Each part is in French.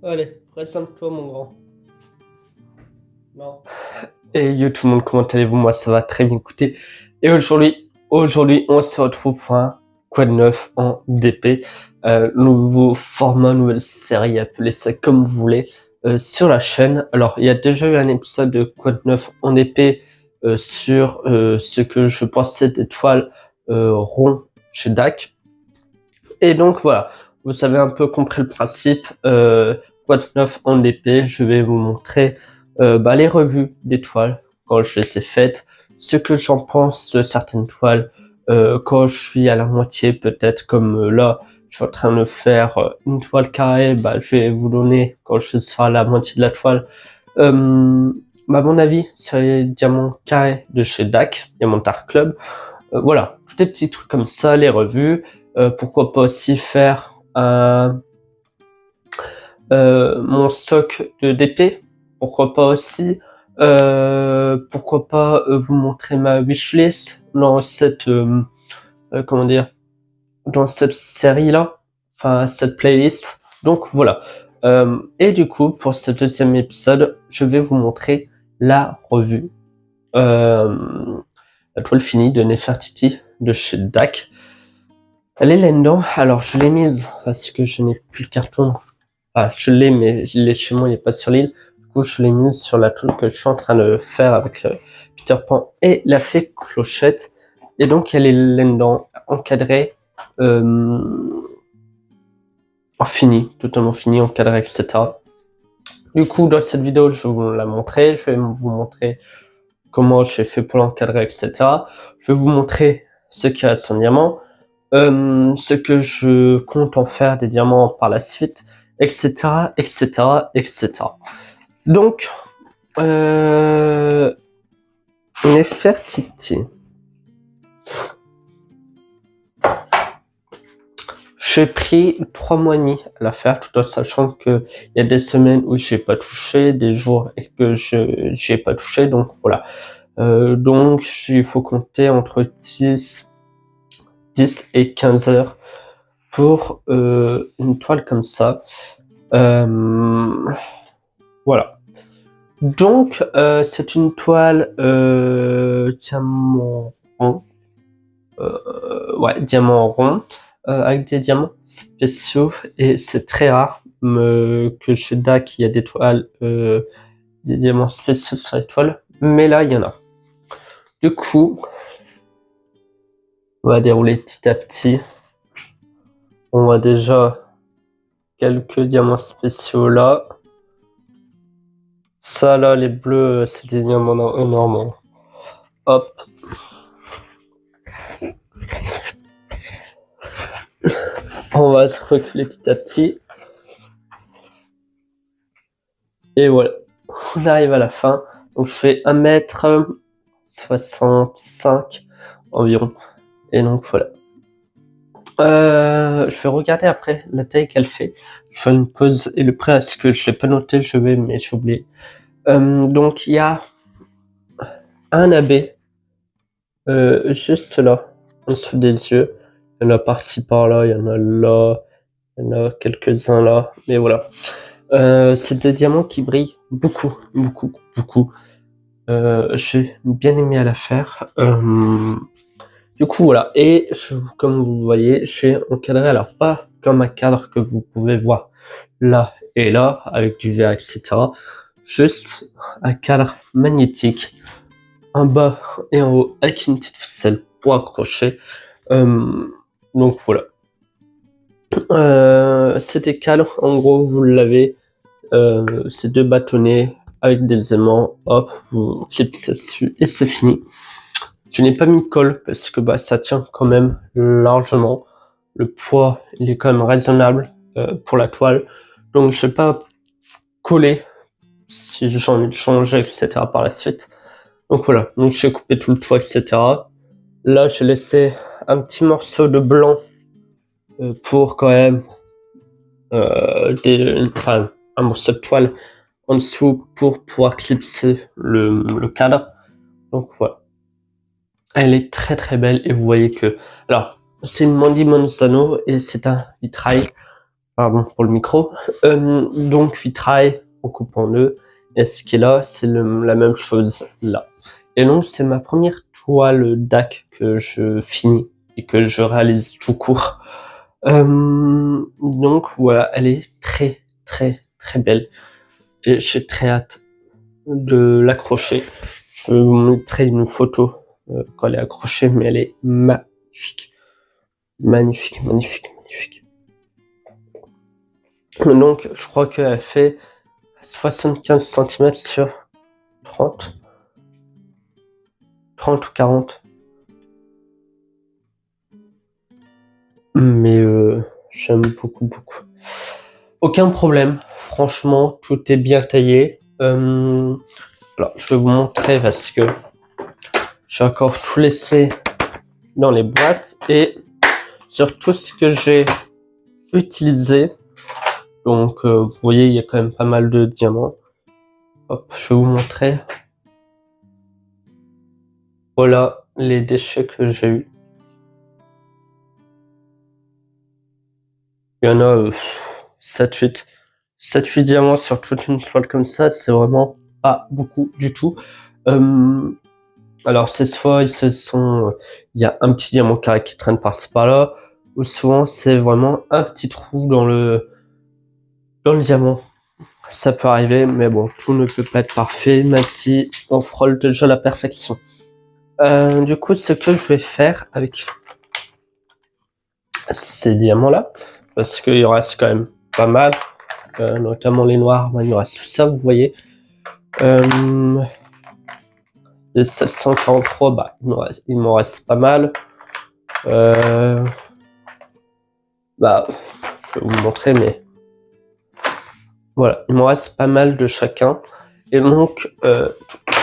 Allez, présente-toi, mon grand. Non. Et yo tout le monde, comment allez-vous? Moi, ça va très bien, écoutez. Et aujourd'hui, on se retrouve pour un Quad 9 en DP. Nouveau format, nouvelle série, appelez ça comme vous voulez, sur la chaîne. Alors, il y a déjà eu un épisode de Quad 9 en DP sur ce que je pensais des toiles ronds chez DAC. Et donc voilà, vous avez un peu compris le principe. Quad 9 en épée, je vais vous montrer les revues des toiles quand je les ai faites, ce que j'en pense de certaines toiles quand je suis à la moitié, peut-être comme là, je suis en train de faire une toile carrée, je vais vous donner quand je serai à la moitié de la toile. Mon avis sur les diamants carrés de chez DAC, Diamant Art Club. Voilà, des petits trucs comme ça, les revues. Pourquoi pas aussi faire mon stock de DP. Pourquoi pas aussi. Pourquoi pas vous montrer ma wishlist dans cette comment dire, dans cette série là, enfin cette playlist. Donc voilà. Et du coup, pour ce deuxième épisode, je vais vous montrer la revue. La toile finie de Nefertiti de chez DAC. Elle est là-dedans. Alors, je l'ai mise parce que je n'ai plus le carton. Ah, je l'ai, mais il est chez moi, il n'est pas sur l'île. Du coup, je l'ai mise sur la toile que je suis en train de faire avec Peter Pan et la fée Clochette. Et donc, elle est là-dedans, encadrée, finie, totalement finie, encadrée, etc. Du coup, dans cette vidéo, je vais vous la montrer. Je vais vous montrer comment j'ai fait pour l'encadrer, etc. Je vais vous montrer ce qu'il y a à son diamant. Ce que je compte en faire des diamants par la suite, etc., etc., etc. Donc, Nefertiti. J'ai pris 3 mois et demi à la faire, tout en sachant que il y a des semaines où j'ai pas touché, des jours et que j'ai pas touché, donc voilà. Donc, il faut compter entre 10 et 15 heures pour une toile comme ça. Voilà. Donc, c'est une toile diamant rond. Diamant rond. Avec des diamants spéciaux. Et c'est très rare que chez DAC, il y a des toiles, des diamants spéciaux sur les toiles. Mais là, il y en a. Du coup, on va dérouler petit à petit. On voit déjà quelques diamants spéciaux là. Ça là, les bleus, c'est des diamants énormes. Hop. On va se reculer petit à petit. Et voilà. On arrive à la fin. Donc je fais 1m65 environ. Et donc voilà. Je vais regarder après la taille qu'elle fait. Je fais une pause et le prix, est-ce que je l'ai pas noté, mais j'ai oublié. Donc il y a un abbé juste là, en dessous des yeux. Il y en a par-ci par-là, il y en a là, il y en a quelques-uns là, mais voilà. C'est des diamants qui brillent beaucoup, beaucoup, beaucoup. J'ai bien aimé à la faire. Du coup voilà, et comme vous voyez, j'ai encadré, alors pas comme un cadre que vous pouvez voir là et là, avec du verre, etc. Juste un cadre magnétique, en bas et en haut, avec une petite ficelle pour accrocher. Donc voilà. Cet écale, en gros, vous l'avez, c'est 2 bâtonnets avec des aimants, hop, vous fixez dessus et c'est fini. Je n'ai pas mis de colle parce que ça tient quand même largement. Le poids, il est quand même raisonnable pour la toile. Donc je vais pas coller si j'ai envie de changer, etc. par la suite. Donc voilà, donc j'ai coupé tout le toit, etc. Là, j'ai laissé un petit morceau de blanc pour quand même un morceau de toile en dessous pour pouvoir clipser le cadre. Donc voilà. Elle est très très belle et vous voyez que... Alors, c'est une Mandy Manzano et c'est un vitrail. Pardon pour le micro. Donc vitrail, on coupe en deux. Et ce qui est là, c'est la même chose là. Et donc c'est ma première toile DAC que je finis et que je réalise tout court. Donc voilà, elle est très très très belle. Et j'ai très hâte de l'accrocher. Je vous montrerai une photo quand elle est accrochée, mais elle est magnifique. Magnifique, magnifique, magnifique. Donc je crois qu'elle fait 75 cm sur 30 ou 40. Mais j'aime beaucoup, beaucoup. Aucun problème. Franchement, tout est bien taillé. Alors, je vais vous montrer parce que j'ai encore tout laissé dans les boîtes et sur tout ce que j'ai utilisé. Donc, vous voyez, il y a quand même pas mal de diamants. Hop, je vais vous montrer. Voilà les déchets que j'ai eu. Il y en a 7-8 diamants sur toute une toile comme ça, c'est vraiment pas beaucoup du tout. Alors ces fois, il y a un petit diamant carré qui traîne par-ci par-là, ou souvent c'est vraiment un petit trou dans le diamant. Ça peut arriver, mais bon, tout ne peut pas être parfait, même si on frôle déjà la perfection. Du coup, ce que je vais faire avec ces diamants-là, parce qu'il reste quand même pas mal, notamment les noirs, il y reste tout ça, vous voyez. Les 743, bah, il m'en reste pas mal. Bah, je vais vous montrer, mais voilà, il m'en reste pas mal de chacun. Et donc,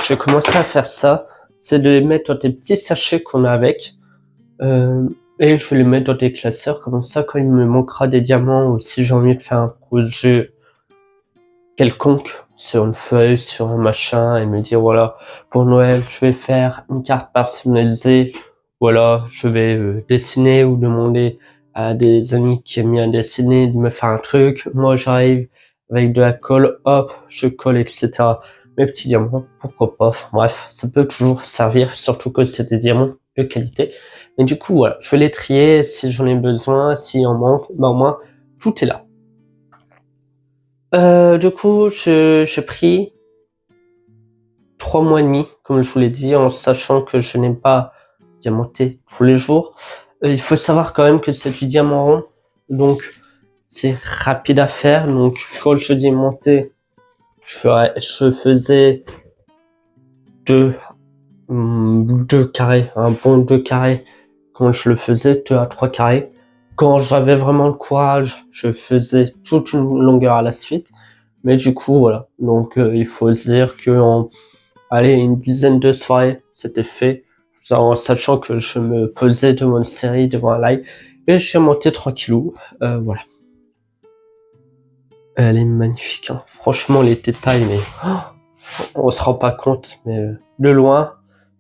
j'ai commencé à faire ça, c'est de les mettre dans des petits sachets qu'on a avec. Et je vais les mettre dans des classeurs, comme ça, quand il me manquera des diamants, ou si j'ai envie de faire un projet quelconque, sur une feuille, sur un machin, et me dire, voilà, pour Noël, je vais faire une carte personnalisée, voilà, je vais dessiner ou demander à des amis qui aiment bien dessiner de me faire un truc. Moi, j'arrive avec de la colle, hop, je colle, etc. Mes petits diamants, pourquoi pas. Enfin, bref, ça peut toujours servir, surtout que c'est des diamants de qualité. Mais du coup, voilà, je vais les trier. Si j'en ai besoin, s'il en manque, bah au moins, tout est là. Du coup, j'ai pris 3 mois et demi, comme je vous l'ai dit, en sachant que je n'ai pas diamanté tous les jours. Il faut savoir quand même que c'est du diamant rond, donc c'est rapide à faire. Donc quand je diamantais, je faisais deux carrés, un bon 2 carrés quand je le faisais, 2 à 3 carrés. Quand j'avais vraiment le courage, je faisais toute une longueur à la suite. Mais du coup, voilà. Donc il faut se dire que une dizaine de soirées, c'était fait. En sachant que je me posais devant une série, devant un live, et j'ai monté tranquillou. Voilà. Elle est magnifique, hein. Franchement, les détails, mais on se rend pas compte, mais de loin,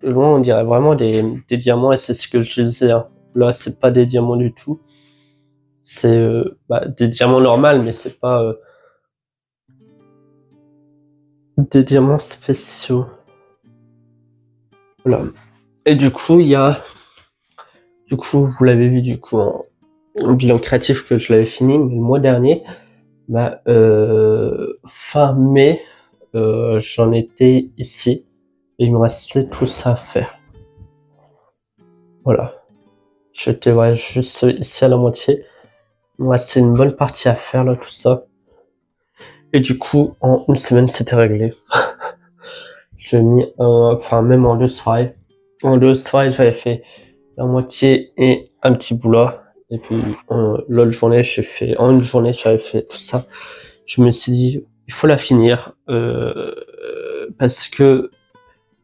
on dirait vraiment des diamants, et c'est ce que je disais, hein. Là, c'est pas des diamants du tout. C'est des diamants normaux, mais c'est pas des diamants spéciaux. Voilà. Et du coup, vous l'avez vu du coup en bilan créatif que je l'avais fini, mais le mois dernier, fin mai, j'en étais ici et il me restait tout ça à faire. Voilà. J'étais juste ici à la moitié. Il me restait une bonne partie à faire là, tout ça. Et du coup, en une semaine, c'était réglé. J'ai mis même en 2 soirées. En 2 soirées, j'avais fait la moitié et un petit bout là. Et puis l'autre journée, en une journée, j'avais fait tout ça. Je me suis dit, il faut la finir. Parce que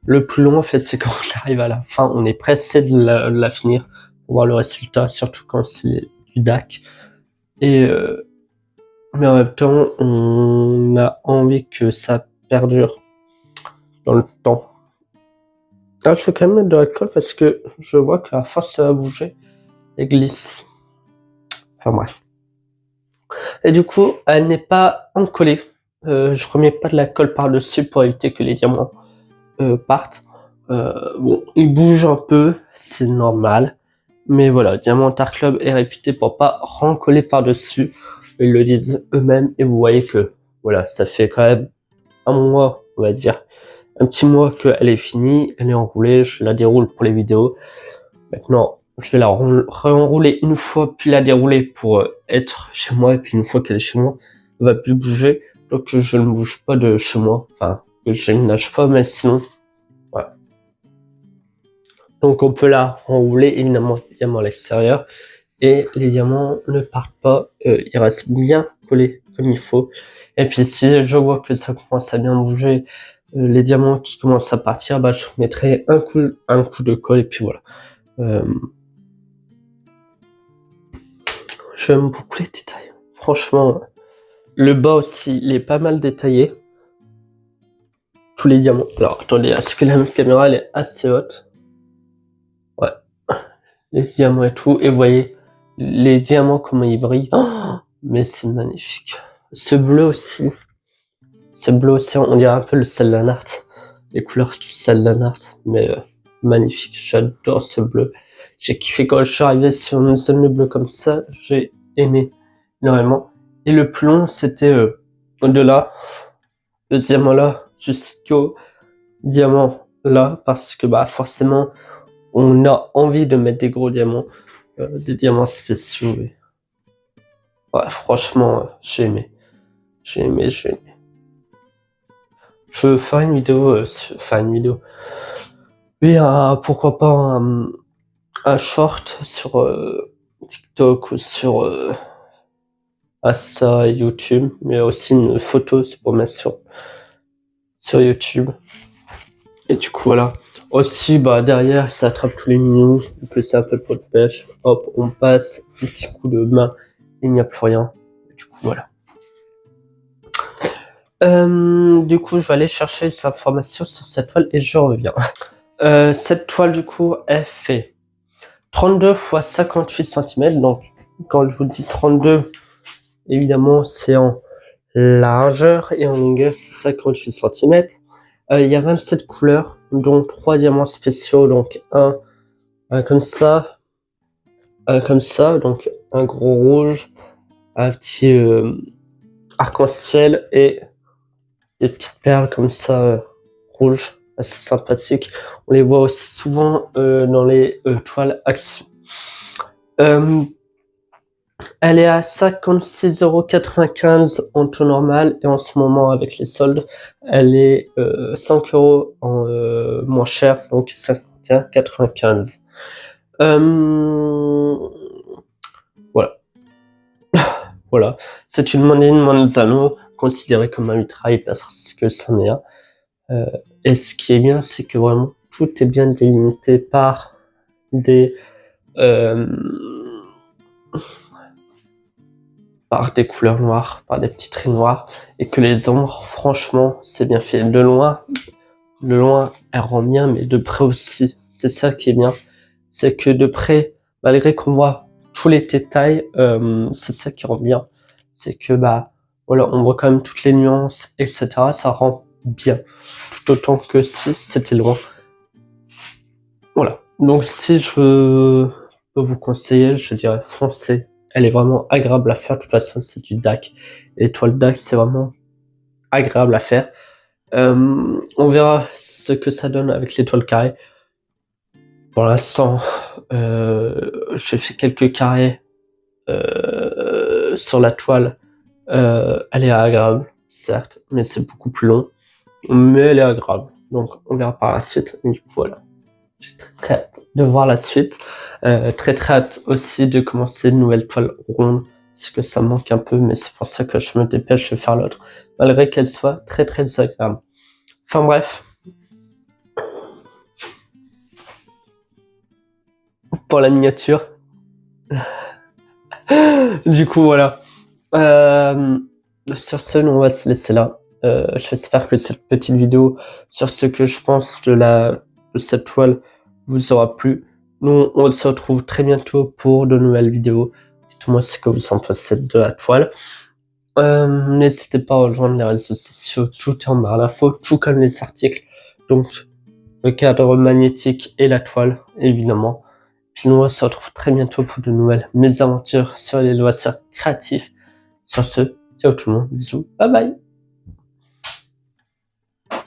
le plus long, en fait, c'est quand on arrive à la fin. On est pressé de la finir pour voir le résultat, surtout quand c'est du DAC. Et mais en même temps, on a envie que ça perdure dans le temps. Ah, je vais quand même mettre de la colle parce que je vois qu'à la fin ça va bouger et glisse. Enfin bref. Et du coup, elle n'est pas encollée. Je remets pas de la colle par-dessus pour éviter que les diamants partent. Bon, ils bougent un peu, c'est normal. Mais voilà, Diamant Art Club est réputé pour pas rencoller par-dessus. Ils le disent eux-mêmes et vous voyez que voilà, ça fait quand même un mois, on va dire, un petit mois qu'elle est finie, elle est enroulée, je la déroule pour les vidéos. Maintenant, je vais la re-enrouler une fois, puis la dérouler pour être chez moi, et puis une fois qu'elle est chez moi, elle va plus bouger, donc je ne bouge pas de chez moi, enfin, je ne nage pas, mais sinon, voilà. Donc on peut la enrouler évidemment à l'extérieur, et les diamants ne partent pas, ils restent bien collés comme il faut. Et puis si je vois que ça commence à bien bouger, les diamants qui commencent à partir, bah je mettrai un coup de colle et puis voilà. J'aime beaucoup les détails. Franchement, le bas aussi, il est pas mal détaillé. Tous les diamants. Alors attendez, est-ce que la caméra elle est assez haute? Ouais. Les diamants et tout. Et vous voyez les diamants comment ils brillent. Oh, mais c'est magnifique. Ce bleu aussi. Ce bleu aussi, on dirait un peu le Sellanart. Les couleurs du Sellanart. Mais magnifique. J'adore ce bleu. J'ai kiffé quand je suis arrivé sur une zone de bleu comme ça. J'ai aimé énormément. Et le plus long, c'était au-delà. Le diamant là, jusqu'au diamant là. Parce que bah forcément, on a envie de mettre des gros diamants. Des diamants spéciaux. Et... ouais, franchement, j'ai aimé. J'ai aimé. Je veux faire une vidéo, oui, pourquoi pas un short sur TikTok ou sur Insta et YouTube, mais aussi une photo pour mettre sur YouTube. Et du coup, voilà. Aussi, bah derrière, ça attrape tous les mignons, que c'est un peu le pot de pêche. Hop, on passe un petit coup de main, il n'y a plus rien. Et du coup, voilà. Du coup, je vais aller chercher des informations sur cette toile et je reviens. Cette toile, du coup, elle fait 32 x 58 cm. Donc, quand je vous dis 32, évidemment, c'est en largeur et en longueur, c'est 58 cm. Il y a 27 couleurs, dont 3 diamants spéciaux. Donc, un comme ça, donc un gros rouge, un petit arc-en-ciel et des petites perles comme ça, rouges, assez sympathiques. On les voit aussi souvent dans les toiles Action. Elle est à 56,95 € en taux normal et en ce moment avec les soldes, elle est 5 € en moins cher, donc 51,95. Voilà. Voilà. C'est une monnaie de Manzano considérée comme un mitraille parce que c'en est un. Et ce qui est bien, c'est que vraiment tout est bien délimité par des couleurs noires, par des petits traits noirs, et que les ombres, franchement, c'est bien fait. De loin, elle rend bien, mais de près aussi. C'est ça qui est bien, c'est que de près, malgré qu'on voit tous les détails, c'est ça qui rend bien. C'est que bah voilà, on voit quand même toutes les nuances, etc. Ça rend bien, tout autant que si c'était loin. Voilà. Donc si je peux vous conseiller, je dirais foncez. Elle est vraiment agréable à faire. De toute façon, c'est du DAC. Et l'étoile DAC, c'est vraiment agréable à faire. On verra ce que ça donne avec l'étoile carrée. Pour l'instant, j'ai fait quelques carrés sur la toile. Elle est agréable, certes, mais c'est beaucoup plus long. Mais elle est agréable. Donc, on verra par la suite. Du coup, voilà. J'ai très hâte de voir la suite. Très hâte aussi de commencer une nouvelle toile ronde. Parce que ça manque un peu, mais c'est pour ça que je me dépêche de faire l'autre. Malgré qu'elle soit très agréable. Enfin bref. Pour la miniature. Du coup, voilà. Sur ce, on va se laisser là. J'espère que cette petite vidéo sur ce que je pense de cette toile vous aura plu. Nous, on se retrouve très bientôt pour de nouvelles vidéos. Dites-moi ce que vous en pensez de la toile. N'hésitez pas à rejoindre les réseaux sociaux, tout est en barre d'infos, tout comme les articles. Donc, le cadre magnétique et la toile, évidemment. Puis nous, on se retrouve très bientôt pour de nouvelles mésaventures sur les loisirs créatifs. Sur ce, ciao tout le monde, bisous, bye bye.